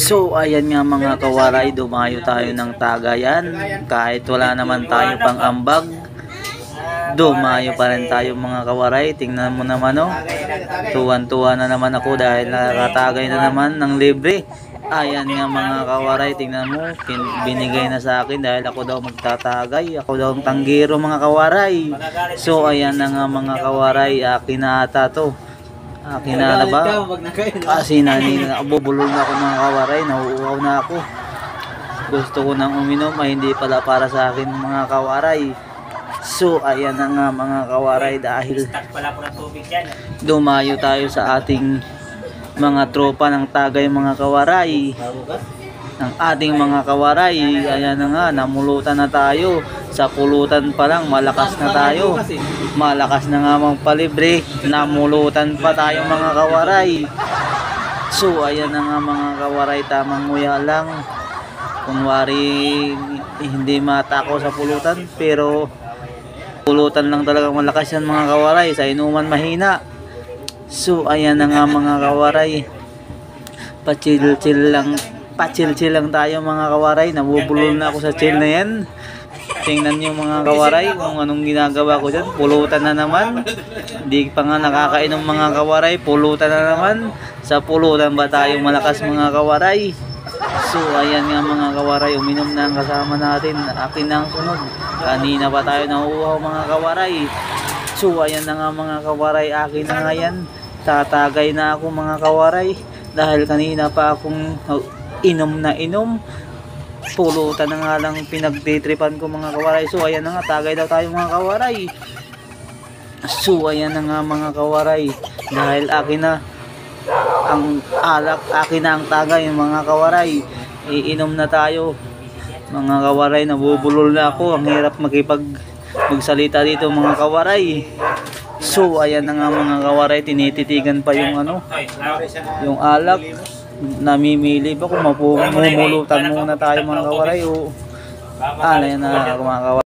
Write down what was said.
So ayan nga mga kawaray, dumayo tayo ng Tagayan. Kahit wala naman tayo pang ambag, dumayo pa rin tayo mga kawaray. Tingnan mo naman oh, tuwan-tuwa na naman ako dahil nakatagay na naman ng libre. Ayan nga mga kawaray, tingnan mo, binigay na sa akin dahil ako daw magtatagay. Ako daw ang tanggiro mga kawaray. So ayan na nga mga kawaray, akin na ata to. Akin na ba? Kasi nabubulol na ako mga kawaray, nauuhaw na ako. Gusto ko nang uminom ay hindi pala para sa akin mga kawaray. So ayan na nga mga kawaray, dahil dumayo tayo sa ating mga tropa ng Tagay mga kawaray. Ng ating mga kawaray, ayan na nga, namulutan na tayo. Sa pulutan pa lang, malakas na tayo. Malakas na nga magpalibre, namulutan pa tayo mga kawaray. So ayan na nga mga kawaray, tamang nguya lang. Kunwari hindi matako sa pulutan, pero pulutan lang talagang malakas yan mga kawaray. Sa inuman mahina. So ayan na nga mga kawaray, pa-chill-chill lang tayo mga kawaray. Nabubulol na ako sa chill na yan. Tingnan nyo mga kawaray kung anong ginagawa ko dyan. Pulutan na naman. Hindi pa nga nakakainom mga kawaray, pulutan na naman. Sa pulutan ba tayo malakas mga kawaray? So ayan nga mga kawaray, uminom na ang kasama natin. Akin na ang sunod. Kanina pa tayo nauuhaw mga kawaray. So ayan na nga mga kawaray, akin na nga yan. Tatagay na ako mga kawaray dahil kanina pa akong inom na inom. Pulutan na nga lang pinagtitripan ko mga kawaray. So ayan na nga, tagay daw tayo mga kawaray. So ayan na nga mga kawaray, dahil akin na ang alak, akin na ang tagay mga kawaray. Iinom na tayo mga kawaray. Nabubulol na ako, ang hirap magsalita dito mga kawaray. So ayan na nga mga kawaray, tinititigan pa yung yung alak. Namimili ba kung mamumulutan muna tayo mga kawaray o ayan na mga kawaray.